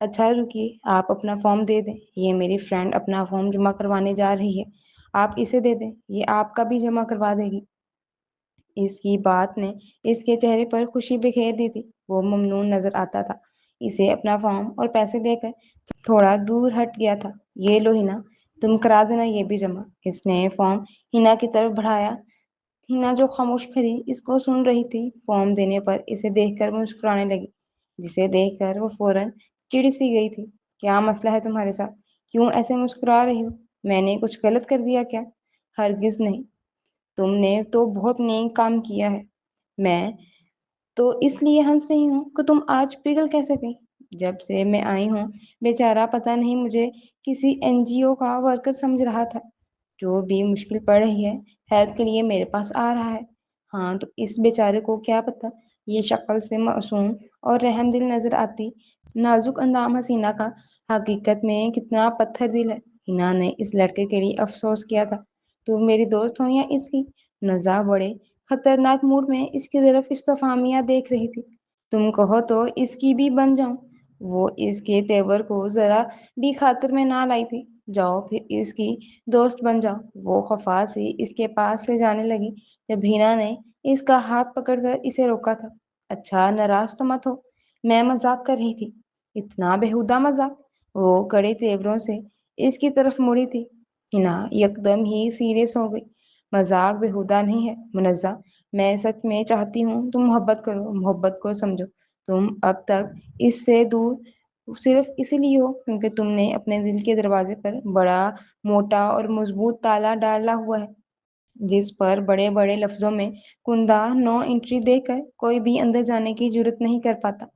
اچھا رکیے، آپ اپنا فارم دے دیں، یہ میری فرینڈ اپنا فارم جمع کروانے جا رہی ہے، آپ اسے دے دیں، یہ آپ کا بھی جمع کروا دے گی۔ اس کی بات نے اس کے چہرے پر خوشی بکھیر دی تھی، وہ ممنون نظر آتا تھا، اسے اپنا فارم اور پیسے دے کر تھوڑا دور ہٹ گیا تھا۔ یہ لو ہنا، تم کرا دینا یہ بھی جمع۔ اس نے فارم ہنا کی طرف بڑھایا۔ ہنا جو خاموش کھڑی اس کو سن رہی تھی، فارم دینے پر اسے دیکھ کر مسکرانے لگی، جسے دیکھ کر وہ فوراً چڑ سی گئی تھی۔ کیا مسئلہ ہے تمہارے ساتھ؟ کیوں ایسے مسکرا رہی ہو؟ میں نے کچھ غلط کر دیا کیا؟ ہرگز نہیں، تم نے تو بہت نیک کام کیا ہے۔ میں تو اس لیے ہنس رہی ہوں کہ تم آج پگھل کیسے گئی؟ جب سے میں آئی ہوں بیچارہ پتہ نہیں مجھے کسی NGO کا ورکر سمجھ رہا تھا، جو بھی مشکل پڑ رہی ہے ہیلپ کے لیے میرے پاس آ رہا ہے۔ ہاں تو اس بیچارے کو کیا پتا، یہ شکل سے معصوم اور رحم دل نظر آتی نازک اندام حسینہ کا حقیقت میں کتنا پتھر دل ہے۔ ہنا نے اس لڑکے کے لیے افسوس کیا تھا۔ تم میری دوست ہو یا اس کی؟ نزا بڑے خطرناک موڈ میں اس کی طرف استفہامیہ دیکھ رہی تھی۔ تم کہو تو اس کی بھی بن جاؤں؟ وہ اس کے تیور کو ذرا بھی خاطر میں نہ لائی تھی۔ جاؤ پھر اس کی دوست بن جاؤ۔ وہ خفا سی اس کے پاس سے جانے لگی جب ہنا نے اس کا ہاتھ پکڑ کر اسے روکا تھا۔ اچھا ناراض تو مت ہو، میں مذاق کر رہی تھی۔ اتنا بےہودہ مذاق؟ وہ کڑے تیوروں سے اس کی طرف مڑی تھی۔ ہنا یکدم ہی سیریس ہو گئی۔ مذاق بےہودہ نہیں ہے منزہ، میں سچ میں چاہتی ہوں تم محبت کرو، محبت کو سمجھو۔ تم اب تک اس سے دور صرف اسی لیے ہو کیونکہ تم نے اپنے دل کے دروازے پر بڑا موٹا اور مضبوط تالا ڈالا ہوا ہے، جس پر بڑے بڑے لفظوں میں کندہ نو انٹری دے کر کوئی بھی اندر جانے کی جرت نہیں کر پاتا۔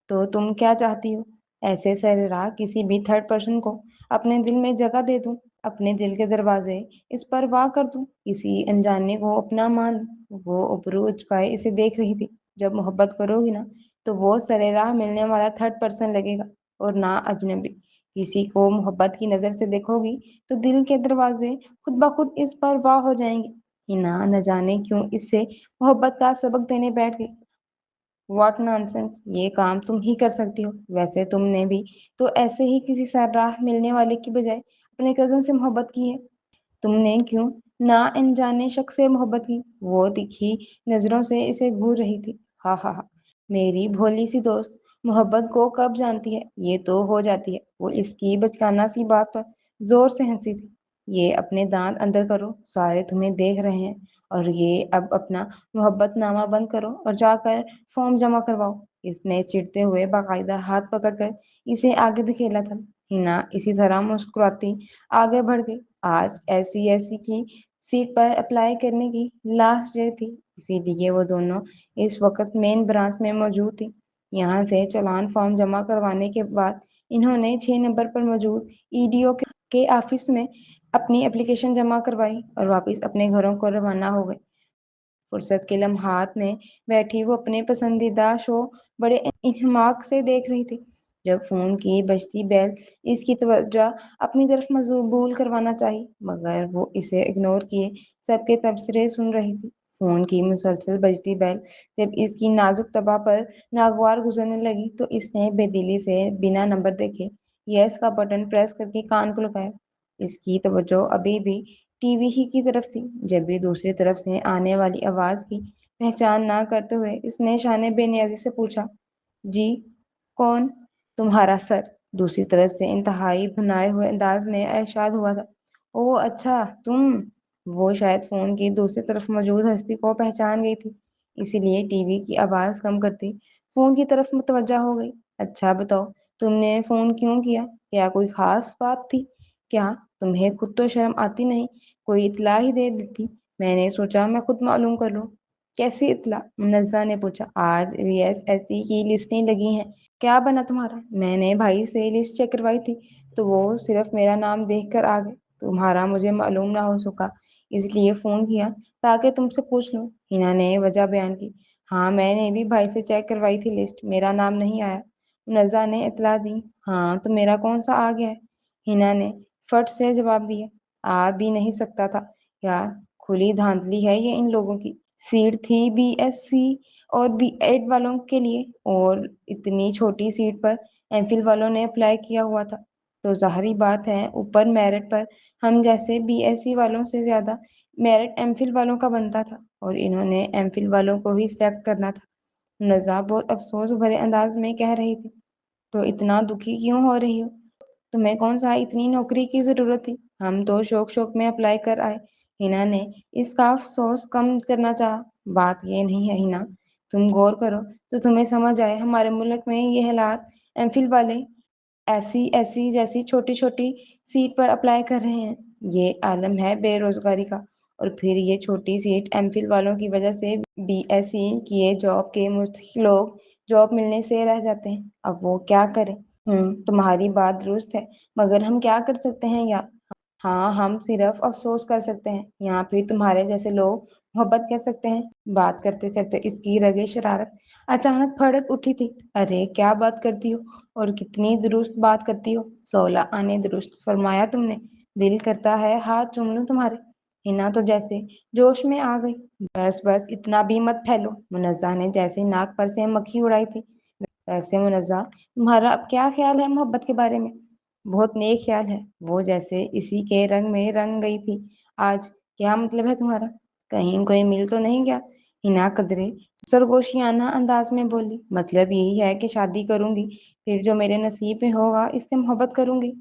تو تم کیا چاہتی ہو؟ ایسے سرراہ کسی بھی تھرڈ پرسن کو اپنے دل میں جگہ دے دوں، اپنے دل کے دروازے اس پر وا کر دوں، کسی انجانے کو اپنا مان لوں؟ وہ ابرو اچکائے اسے دیکھ رہی تھی۔ جب محبت کرو گی نا تو وہ سرراہ ملنے والا تھرڈ پرسن لگے گا اور نہ اجنبی۔ کسی کو محبت کی نظر سے دیکھو گی تو دل کے دروازے خود بخود اس پر وا ہو جائیں گے۔ ہنا نہ جانے کیوں اس سے محبت کا سبق دینے بیٹھ گئی۔ واٹ نانسنس، یہ کام تم ہی کر سکتی ہو۔ ویسے تم نے بھی تو ایسے ہی کسی سرراہ ملنے والے کی بجائے اپنے کزن سے محبت کی ہے۔ تم نے کیوں نہ انجانے شخص سے محبت کی؟ وہ تکھی نظروں سے اسے گھور رہی تھی۔ ہا ہا ہا، میری بھولی سی دوست محبت کو کب جانتی ہے، یہ تو ہو جاتی ہے۔ وہ اس کی بچکانہ سی بات پر زور سے ہنسی تھی۔ یہ اپنے دانت اندر کرو، سارے تمہیں دیکھ رہے ہیں، اور یہ اب اپنا محبت نامہ بند کرو اور جا کر فارم جمع کرواؤ۔ اس نے چڑھتے ہوئے باقاعدہ ہاتھ پکڑ کر اسے آگے دھکیلا تھا۔ ہنا اسی طرح مسکراتی آگے بڑھ گئی۔ آج ایسی کی سیٹ پر اپلائی کرنے کی لاسٹ ڈیٹ تھی، اسی لیے وہ دونوں اس وقت مین برانچ میں موجود تھی۔ یہاں سے چالان فارم جمع کروانے کے بعد انہوں نے 6 نمبر پر موجود EDO کے آفس میں اپنی اپلیکیشن جمع کروائی اور واپس اپنے گھروں کو روانہ ہو گئے۔ فرصت کے لمحات میں بیٹھی وہ اپنے پسندیدہ شو بڑے انہماک سے دیکھ رہی تھی، جب فون کی بجتی بیل اس کی توجہ اپنی طرف مبذول کروانا چاہی، مگر وہ اسے اگنور کیے سب کے تبصرے سن رہی تھی۔ فون کی مسلسل بجتی بیل جب اس کی نازک طبع پر ناگوار گزرنے لگی تو اس نے بے دلی سے بنا نمبر دیکھے یس کا بٹن پریس کر کے کان کو لگایا۔ اس کی توجہ ابھی بھی TV ہی کی طرف تھی، جب بھی دوسری طرف سے آنے والی آواز کی پہچان نہ کرتے ہوئے اس نے شانے بے نیازی سے پوچھا، جی کون؟ تمہارا سر، دوسری طرف سے انتہائی بھنائے ہوئے انداز میں ارشاد ہوا تھا۔ اوہ اچھا تم۔ وہ شاید فون کی دوسری طرف موجود ہستی کو پہچان گئی تھی، اسی لیے TV کی آواز کم کرتی فون کی طرف متوجہ ہو گئی۔ اچھا بتاؤ، تم نے فون کیوں کیا؟ کیا کوئی خاص بات تھی کیا؟ تمہیں خود تو شرم آتی نہیں، کوئی اطلاع ہی دے دیتی۔ میں نے سوچا میں خود معلوم کر لوں۔ کیسی اطلاع؟ منزہ نے پوچھا۔ آج VSSC کی لسٹیں لگی ہیں، کیا بنا تمہارا؟ میں نے بھائی سے لسٹ چیک کروائی تھی تو وہ صرف میرا نام دیکھ کر آ گئے، تمہارا مجھے معلوم نہ ہو سکا، اس لیے فون کیا تاکہ تم سے پوچھ لوں۔ ہنا نے وجہ بیان کی۔ ہاں میں نے بھی بھائی سے چیک کروائی تھی لسٹ، میرا نام نہیں آیا، منزہ نے اطلاع دی۔ ہاں تو میرا کون سا آ گیا ہے؟ ہنا نے فٹ سے جواب دیا۔ آ بھی نہیں سکتا تھا یار، کھلی دھاندلی ہے یہ ان لوگوں کی۔ سیٹ تھی BSc اور B.Ed والوں کے لیے، اور اتنی چھوٹی سیٹ پر ایم فل والوں نے اپلائی کیا ہوا تھا، تو ظاہری بات ہے اوپر میرٹ پر ہم جیسے بی ایس سی والوں سے زیادہ میرٹ ایم فل والوں کا بنتا تھا، اور انہوں نے ایم فل والوں کو ہی سلیکٹ کرنا تھا۔ نزا بہت افسوس بھرے انداز میں کہہ رہی تھی۔ تو اتنا دکھی کیوں ہو رہی ہو؟ تمہیں کون سا اتنی نوکری کی ضرورت تھی؟ ہم تو شوق شوق میں اپلائی کر آئے۔ ہنا نے اس کا افسوس کم کرنا چاہا۔ بات یہ نہیں ہے ہنا، تم غور کرو تو تمہیں سمجھ آئے ہمارے ملک میں یہ حالات ایم فل والے ایسی ایسی جیسی چھوٹی چھوٹی سیٹ پر اپلائی کر رہے ہیں۔ یہ عالم ہے بے روزگاری کا، اور پھر یہ چھوٹی سیٹ ایم فل والوں کی وجہ سے بی ایس سی کیے جاب کے مستحق لوگ جاب ملنے سے رہ جاتے ہیں۔ اب وہ کیا کریں؟ تمہاری بات درست ہے، مگر ہم کیا کر سکتے ہیں یا؟ ہاں، ہم صرف افسوس کر سکتے ہیں، یا پھر تمہارے جیسے لوگ محبت کر سکتے ہیں۔ بات کرتے کرتے اس کی رگیں شرارت اچانک بھڑک اٹھی تھی۔ ارے کیا بات کرتی ہو، اور کتنی درست بات کرتی ہو! 16 آنے درست فرمایا تم نے، دل کرتا ہے ہاتھ چوم لوں تمہارے۔ ہنا تو جیسے جوش میں آ گئی۔ بس بس اتنا بھی مت پھیلو۔ منزہ نے جیسے ناک پر سے مکھی اڑائی تھی۔ ویسے منزہ، تمہارا اب کیا خیال ہے محبت کے بارے میں؟ بہت نیک خیال ہے، وہ جیسے اسی کے رنگ میں رنگ گئی تھی آج۔ کیا مطلب ہے تمہارا؟ کہیں کوئی مل تو نہیں گیا؟ ہنا قدرے سرگوشیانہ انداز میں بولی۔ مطلب یہی ہے کہ شادی کروں گی، پھر جو میرے نصیب میں ہوگا اس سے محبت کروں گی۔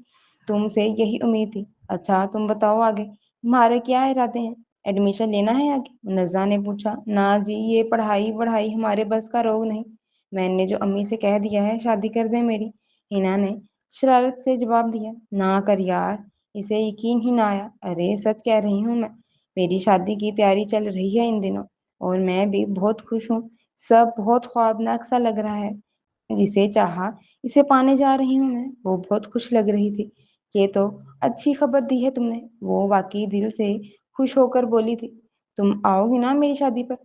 تم سے یہی امید تھی۔ اچھا تم بتاؤ آگے، تمہارے کیا ارادے ہیں؟ ایڈمیشن لینا ہے آگے؟ منزہ نے پوچھا۔ نہ جی، یہ پڑھائی ہمارے بس کا روگ نہیں۔ میں نے جو امی سے کہہ دیا ہے شادی کر دیں میری۔ ہنا نے شرارت سے جواب دیا۔ نہ کر یار، اسے یقین ہی نہ آیا۔ ارے سچ کہہ رہی ہوں میں، میری شادی کی تیاری چل رہی ہے ان دنوں، اور میں بھی بہت خوش ہوں۔ سب بہت خوابناک سا لگ رہا ہے۔ جسے چاہا اسے پانے جا رہی ہوں میں، وہ بہت خوش لگ رہی تھی۔ یہ تو اچھی خبر دی ہے تم نے، وہ واقعی دل سے خوش ہو کر بولی تھی۔ تم آؤ گی نا میری شادی پر؟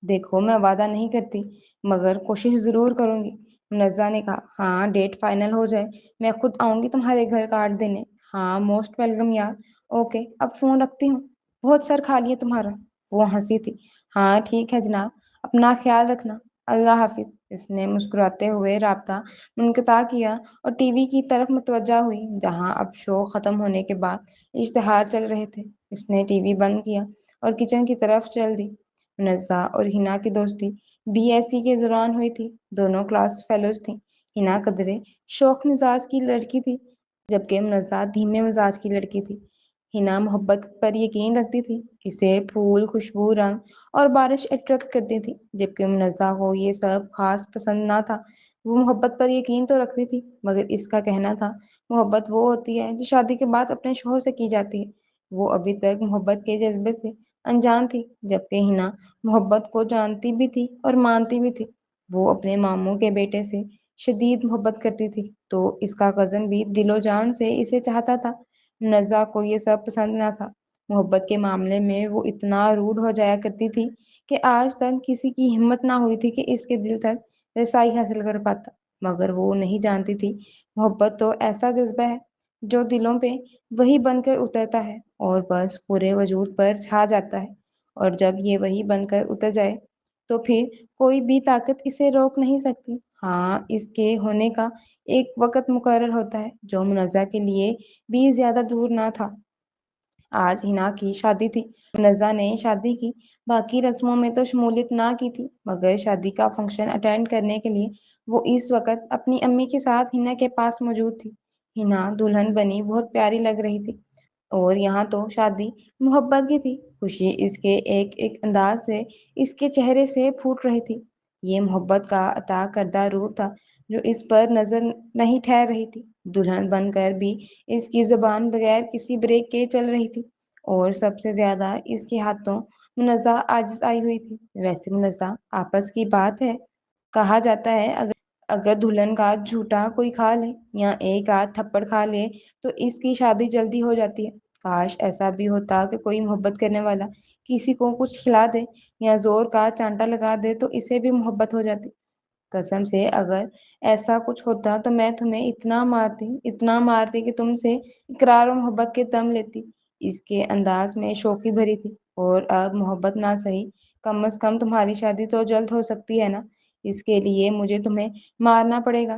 دیکھو میں وعدہ نہیں کرتی، مگر کوشش ضرور کروں گی۔ منزہ نے کہا۔ ہاں ڈیٹ فائنل ہو جائے میں خود آؤں گی تمہارے گھر کارڈ دینے۔ ہاں موسٹ ویلکم یار۔ اوکے اب فون رکھتی ہوں، بہت سر کھا لیا تمہارا۔ وہ ہنسی تھی۔ ہاں ٹھیک ہے جناب، اپنا خیال رکھنا، اللہ حافظ۔ اس نے مسکراتے ہوئے رابطہ منقطع کیا اور ٹی وی کی طرف متوجہ ہوئی، جہاں اب شو ختم ہونے کے بعد اشتہار چل رہے تھے۔ اس نے ٹی وی بند کیا اور کچن کی طرف چل دی۔ منزہ اور ہنا کی دوستی بی ایس سی کے دوران ہوئی تھی، دونوں کلاس فیلوز تھیں۔ ہنا قدرے شوخ مزاج کی لڑکی تھی، جبکہ منزہ دھیمے مزاج کی لڑکی تھی۔ ہنا محبت پر یقین رکھتی تھی، اسے پھول، خوشبو، رنگ اور بارش اٹریکٹ کرتی تھی، جبکہ منزہ کو یہ سب خاص پسند نہ تھا۔ وہ محبت پر یقین تو رکھتی تھی، مگر اس کا کہنا تھا محبت وہ ہوتی ہے جو شادی کے بعد اپنے شوہر سے کی جاتی ہے۔ وہ ابھی تک محبت کے جذبے سے انجان تھی، جبکہ ہنا محبت کو جانتی بھی تھی اور مانتی بھی تھی۔ وہ اپنے ماموں کے بیٹے سے شدید محبت کرتی تھی، تو اس کا کزن بھی دل و جان سے اسے چاہتا تھا۔ منزہ کو یہ سب پسند نہ تھا۔ محبت کے معاملے میں وہ اتنا روڈ ہو جایا کرتی تھی کہ آج تک کسی کی ہمت نہ ہوئی تھی کہ اس کے دل تک رسائی حاصل کر پاتا۔ مگر وہ نہیں جانتی تھی محبت تو ایسا جذبہ ہے جو دلوں پہ وہی بن کر اترتا ہے اور بس پورے وجود پر چھا جاتا ہے، اور جب یہ وہی بن کر اتر جائے تو پھر کوئی بھی طاقت اسے روک نہیں سکتی۔ ہاں، اس کے ہونے کا ایک وقت مقرر ہوتا ہے جو منزہ کے لیے بھی زیادہ دور نہ تھا۔ آج ہنا کی شادی تھی۔ منزہ نے شادی کی باقی رسموں میں تو شمولیت نہ کی تھی، مگر شادی کا فنکشن اٹینڈ کرنے کے لیے وہ اس وقت اپنی امی کے ساتھ ہنا کے پاس موجود تھی۔ ہنا دلہن بنی بہت پیاری لگ رہی تھی، اور یہاں تو شادی محبت کی تھی۔ خوشی اس کے ایک ایک انداز سے اس کے چہرے سے پھوٹ رہی تھی۔ یہ محبت کا عطا کردہ روپ تھا جو اس پر نظر نہیں ٹھہر رہی تھی۔ دلہن بن کر بھی اس کی زبان بغیر کسی بریک کے چل رہی تھی، اور سب سے زیادہ اس کے ہاتھوں منزہ عاجز آئی ہوئی تھی۔ ویسے منزہ، آپس کی بات ہے، کہا جاتا ہے اگر دلہن کا جھوٹا کوئی کھا لے یا ایک آدھ تھپڑ کھا لے تو اس کی شادی جلدی ہو جاتی ہے۔ کاش ایسا بھی ہوتا کہ کوئی محبت کرنے والا کسی کو کچھ کھلا دے یا زور کا چانٹا لگا دے تو اسے بھی محبت ہو جاتی۔ قسم سے اگر ایسا کچھ ہوتا تو میں تمہیں اتنا مارتی کہ تم سے اقرار و محبت کے دم لیتی۔ اس کے انداز میں شوخی بھری تھی۔ اور اب محبت نہ سہی، کم از کم تمہاری شادی تو جلد ہو سکتی ہے نا؟ اس کے لیے مجھے تمہیں مارنا پڑے گا۔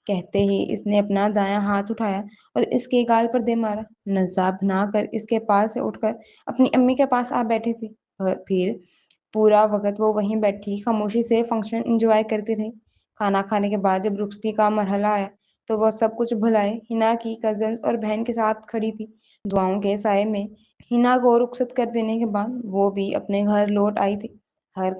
کہتے ہی اس نے اپنا دایاں ہاتھ اٹھایا اور اس کے گال پر دے مارا۔ منزہ بنا کر اس کے پاس سے اٹھ کر اپنی امی کے پاس آ بیٹھی تھی۔ پھر پورا وقت وہ وہیں بیٹھی خاموشی سے فنکشن انجوائے کرتی رہی۔ کھانا کھانے کے بعد جب رخصتی کا مرحلہ آیا تو وہ سب کچھ بھلائے ہنا کی کزنز اور بہن کے ساتھ کھڑی تھی۔ دعاؤں کے سائے میں ہنا کو رخصت کر دینے کے بعد وہ بھی اپنے گھر لوٹ آئی تھی۔ ہر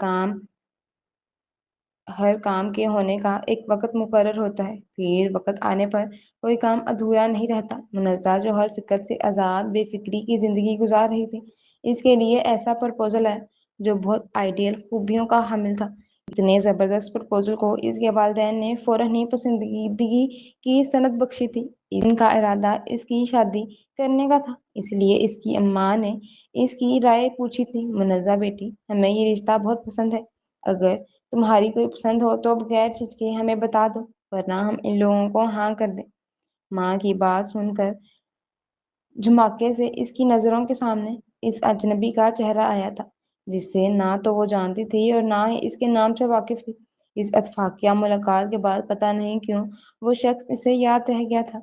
کام کے ہونے کا ایک وقت مقرر ہوتا ہے، پھر وقت آنے پر کوئی کام ادھورا نہیں رہتا۔ منزہ جو ہر فکر سے آزاد بے فکری کی زندگی گزار رہی تھی، اس کے لیے ایسا پرپوزل آیا جو بہت آئیڈیل خوبیوں کا حامل تھا۔ اتنے زبردست پرپوزل کو اس کے والدین نے فوراً ہی پسندیدگی کی سند بخشی تھی۔ ان کا ارادہ اس کی شادی کرنے کا تھا، اس لیے اس کی اماں نے اس کی رائے پوچھی تھی۔ منزہ بیٹی، ہمیں یہ رشتہ بہت پسند ہے، اگر تمہاری کوئی پسند ہو تو بغیر جھجکے ہمیں بتا دو، ورنہ ہم ان لوگوں کو ہاں کر دیں۔ ماں کی بات سن کر جھماکے سے اس کی نظروں کے سامنے اس اجنبی کا چہرہ آیا تھا جس سے نہ تو وہ جانتی تھی اور نہ ہی اس کے نام سے واقف تھی۔ اس اتفاقیہ ملاقات کے بعد پتہ نہیں کیوں وہ شخص اسے یاد رہ گیا تھا۔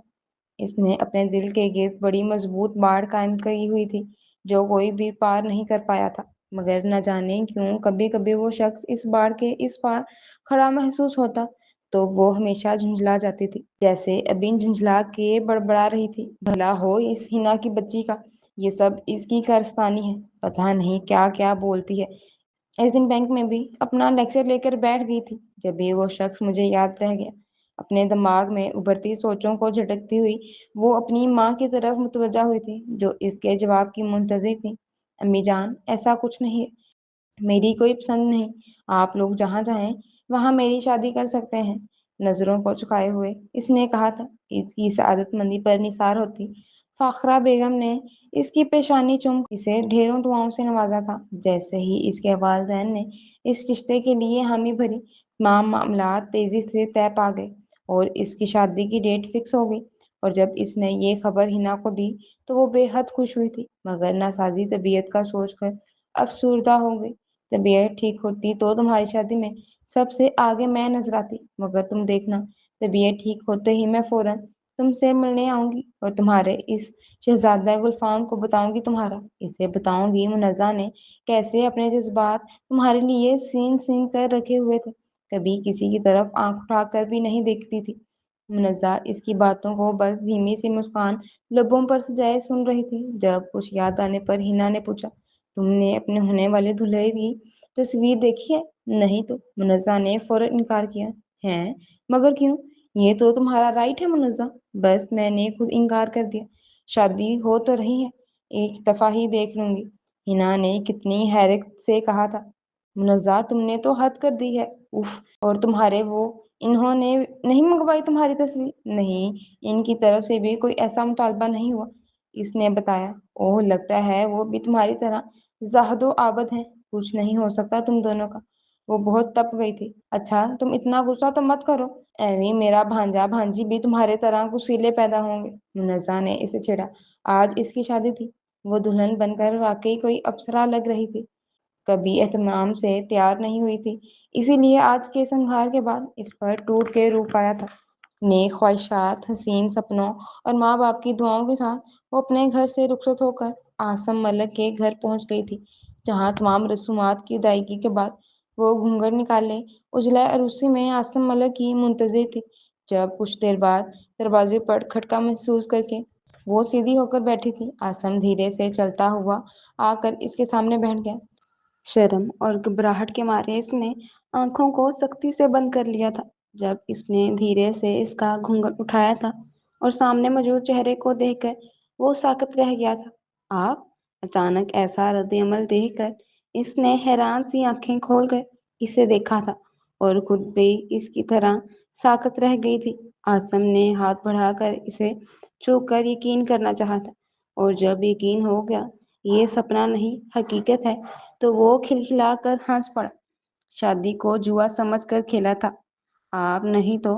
اس نے اپنے دل کے گرد بڑی مضبوط باڑ قائم کی ہوئی تھی جو کوئی بھی پار نہیں کر پایا تھا، مگر نہ جانے کیوں کبھی کبھی وہ شخص اس باڑ کے اس پار کھڑا محسوس ہوتا تو وہ ہمیشہ جھنجھلا جاتی تھی، جیسے ابھی جھنجھلا کے بڑبڑا رہی تھی۔ بھلا ہو اس ہنا کی بچی کا، یہ سب اس کی کارستانی ہے، پتہ نہیں کیا کیا بولتی ہے۔ اس دن بینک میں بھی اپنا لیکچر لے کر بیٹھ گئی تھی جب بھی وہ شخص مجھے یاد رہ گیا۔ اپنے دماغ میں ابھرتی سوچوں کو جھٹکتی ہوئی وہ اپنی ماں کی طرف متوجہ ہوئی تھی جو اس کے جواب کی منتظر تھی۔ امی جان، ایسا کچھ نہیں ہے، میری کوئی پسند نہیں، آپ لوگ جہاں چاہیں وہاں میری شادی کر سکتے ہیں۔ نظروں کو جھکائے ہوئے اس نے کہا تھا۔ اس کی سعادت مندی پر نثار ہوتی فاخرہ بیگم نے اس کی پیشانی چوم اسے ڈھیروں دعاؤں سے نوازا تھا۔ جیسے ہی اس کے والدین نے اس رشتے کے لیے حامی بھری، تمام معاملات تیزی سے طے پا گئے اور اس کی شادی کی ڈیٹ فکس ہو گئی۔ اور جب اس نے یہ خبر ہنا کو دی تو وہ بے حد خوش ہوئی تھی، مگر ناسازی طبیعت کا سوچ کر افسردہ ہو گئی۔ طبیعت ٹھیک ہوتی تو تمہاری شادی میں سب سے آگے میں نظر آتی، مگر تم دیکھنا، طبیعت ٹھیک ہوتے ہی میں فوراً تم سے ملنے آؤں گی اور تمہارے اس شہزادہ گلفام کو بتاؤں گی اسے بتاؤں گی منزہ نے کیسے اپنے جذبات تمہارے لیے سین سین کر رکھے ہوئے تھے، کبھی کسی کی طرف آنکھ اٹھا کر بھی نہیں دیکھتی تھی۔ منزہ اس کی باتوں کو بس دھیمی سی مسکان لبوں پر سجائے سن رہی تھی۔ جب کچھ یاد آنے پر ہنا نے پوچھا، تم نے اپنے ہونے والے دلہے کی تصویر دیکھی ہے؟ نہیں تو، منزہ نے فوراً انکار کیا۔ ہے؟ مگر کیوں؟ یہ تو تمہارا رائٹ ہے منزہ۔ بس میں نے خود انکار کر دیا، شادی ہو تو رہی ہے، ایک دفعہ ہی دیکھ لوں گی۔ ہنا نے کتنی حیرت سے کہا تھا۔ منزہ، تم نے تو حد کر دی ہے، اف! اور تمہارے وہ، انہوں نے نہیں منگوائی تمہاری تصویر؟ نہیں، ان کی طرف سے بھی کوئی ایسا مطالبہ نہیں ہوا، اس نے بتایا۔ اوہ، لگتا ہے وہ بھی تمہاری طرح زاہد و عابد ہیں، کچھ نہیں ہو سکتا تم دونوں کا۔ وہ بہت تپ گئی تھی۔ اچھا، تم اتنا غصہ تو مت کرو، ایویں میرا بھانجا بھانجی بھی تمہارے طرح غصیلے پیدا ہوں گے۔ منزہ نے اسے چھیڑا۔ آج اس کی شادی تھی، وہ دلہن بن کر واقعی کوئی اپسرا لگ رہی تھی، کبھی اہتمام سے تیار نہیں ہوئی تھی، اسی لیے آج کے سنگھار کے بعد اس پر ٹوٹ کے روپ آیا تھا۔ نیک خواہشات، حسین سپنوں اور ماں باپ کی دعاؤں کے ساتھ وہ اپنے گھر سے رخصت ہو کر آسم ملک کے گھر پہنچ گئی تھی، جہاں تمام رسومات کی ادائیگی کے بعد وہ گھونگھٹ نکالے اجلے عروسی میں آسم ملک کی منتظر تھی۔ جب کچھ دیر بعد دروازے پر کھٹکا محسوس کر کے وہ سیدھی ہو کر بیٹھی تھی، آسم دھیرے سے چلتا ہوا آ کر اس کے سامنے بیٹھ گیا۔ شرم اور گھبراہٹ کے مارے اس نے آنکھوں کو سختی سے بند کر لیا تھا۔ جب اس نے دھیرے سے اس کا گھونگھٹ اٹھایا تھا اور سامنے موجود چہرے کو دیکھ کر وہ ساکت رہ گیا تھا۔ آپ؟ اچانک ایسا رد عمل دیکھ کر اس نے حیران سی آنکھیں کھول کر اسے دیکھا تھا اور خود بھی اس کی طرح ساکت رہ گئی تھی۔ آسم نے ہاتھ بڑھا کر اسے چھو کر یقین کرنا چاہا تھا، اور جب یقین ہو گیا یہ سپنا نہیں حقیقت ہے تو وہ کھلکھلا کر ہنس پڑا۔ شادی کو جوا سمجھ کر کھیلا تھا آپ، نہیں تو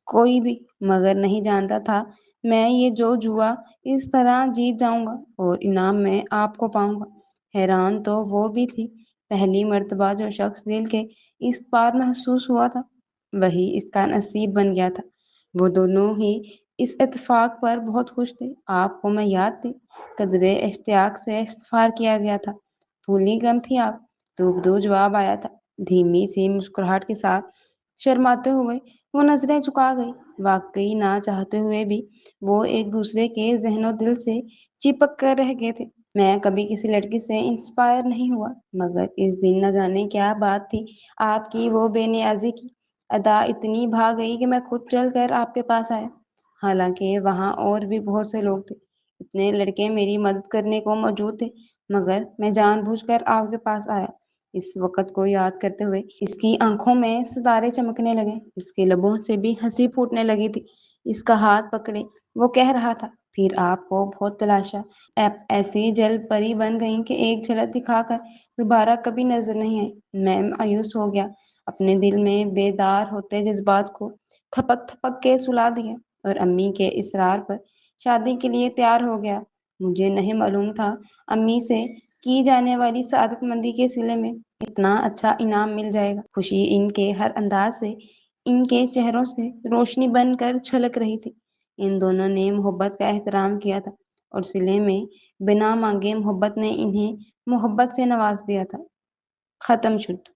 کوئی بھی، مگر نہیں جانتا تھا میں یہ جو جوا اس طرح جیت جاؤں گا اور انعام میں آپ کو پاؤں گا۔ حیران تو وہ بھی تھی، پہلی مرتبہ جو شخص دل کے اس پار محسوس ہوا تھا وہی اس کا نصیب بن گیا تھا۔ وہ دونوں ہی اس اتفاق پر بہت خوش تھے۔ آپ کو میں یاد تھی، قدرے اشتیاق سے استفار کیا گیا تھا۔ پھولنی کم تھی آپ؟ دوبدو جواب آیا تھا، دھیمی سی مسکراہٹ کے ساتھ۔ شرماتے ہوئے وہ نظریں جھکا گئی۔ واقعی نہ چاہتے ہوئے بھی وہ ایک دوسرے کے ذہن و دل سے چپک کر رہ گئے تھے۔ میں کبھی کسی لڑکی سے انسپائر نہیں ہوا، مگر اس دن نہ جانے کیا بات تھی، آپ کی وہ بے نیازی کی ادا اتنی بھا گئی کہ میں خود چل کر آپ کے پاس آیا۔ حالانکہ وہاں اور بھی بہت سے لوگ تھے، اتنے لڑکے میری مدد کرنے کو موجود تھے، مگر میں جان بوجھ کر آپ کے پاس آیا۔ اس وقت کو یاد کرتے ہوئے اس کی آنکھوں میں ستارے چمکنے لگے، اس کے لبوں سے بھی ہنسی پھوٹنے لگی تھی۔ اس کا ہاتھ پکڑے وہ کہہ رہا تھا، پھر آپ کو بہت تلاشا، آپ ایسی جل پری بن گئیں کہ ایک جھلک دکھا کر دوبارہ کبھی نظر نہیں آئی۔ میں مایوس ہو گیا، اپنے دل میں بیدار ہوتے جذبات کو تھپک تھپک کے سلا دیا، اور امی کے اصرار پر شادی کے لیے تیار ہو گیا۔ مجھے نہیں معلوم تھا امی سے کی جانے والی سعادت مندی کے صلے میں اتنا اچھا انعام مل جائے گا۔ خوشی ان کے ہر انداز سے، ان کے چہروں سے روشنی بن کر چھلک رہی تھی۔ ان دونوں نے محبت کا احترام کیا تھا، اور صلے میں بنا مانگے محبت نے انہیں محبت سے نواز دیا تھا۔ ختم شد۔